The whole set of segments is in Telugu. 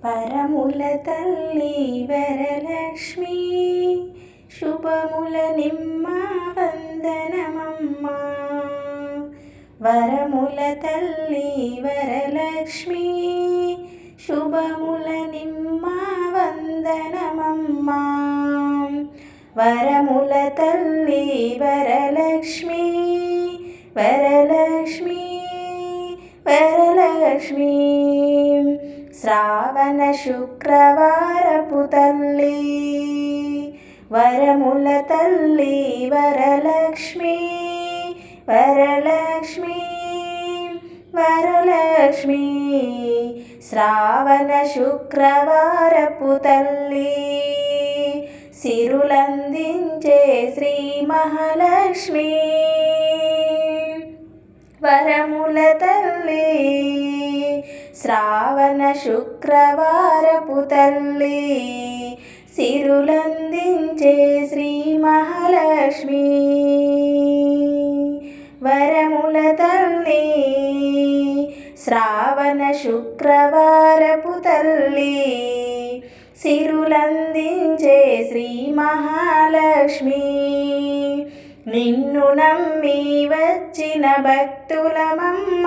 వరముల తల్లి వరలక్ష్మి శుభముల నిమ్మ వందనమమ్మ. వరముల తల్లి వరలక్ష్మి శుభముల నిమ్మ వందనమమ్మ. వరముల తల్లి వరలక్ష్మి వరలక్ష్మి వరలక్ష్మి. శ్రావణ శుక్రవారపు తల్లి వరముల తల్లి వరలక్ష్మి వరలక్ష్మి వరలక్ష్మి. శ్రావణ శుక్రవారపు తల్లి సిరులందించే శ్రీ మహాలక్ష్మి. వరముల తల్లి శ్రావణ శుక్రవారపు తల్లి సిరులందించే శ్రీ మహాలక్ష్మి. వరముల తల్లి శ్రావణ శుక్రవారపు తల్లి సిరులందించే శ్రీ మహాలక్ష్మి. నిన్ను నమ్మి వచ్చిన భక్తులమమ్మ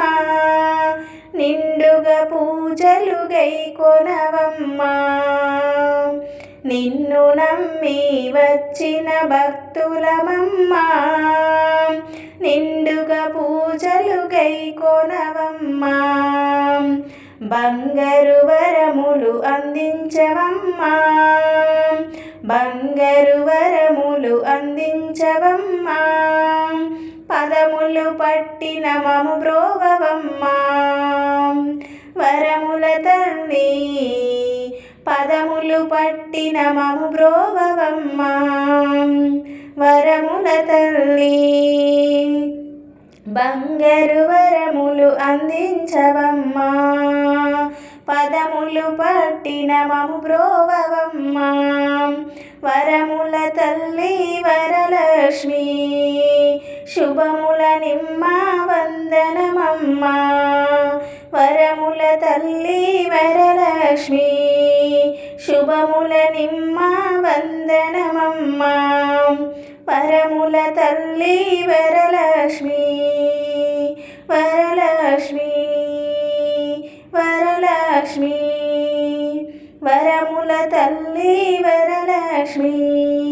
నిండుగా పూజలు గైకొనవమ్మా. నిన్ను నమ్మి వచ్చిన భక్తులమమ్మా నిండుగా పూజలు గైకొనవమ్మా. బంగారు వరములు అందించవమ్మా బంగారు వరములు అందించవమ్మా. పదములు పట్టిన మము బ్రోవవమ్మా. వరముల తల్లి పదములు పట్టిన మము బ్రోవవమ్మా. వరముల తల్లి బంగారు వరములు అందించవమ్మా. పదములు పట్టిన మము బ్రోవవమ్మా. వరముల తల్లి వరలక్ష్మి శుభముల నిమ్మ వందనమమ్మ. వరముల తల్లి వరలక్ష్మి శుభముల నిమ్మ వందనమమ్మ. వరముల తల్లి వరలక్ష్మి వరలక్ష్మి వరలక్ష్మి. వరముల తల్లి వరలక్ష్మి.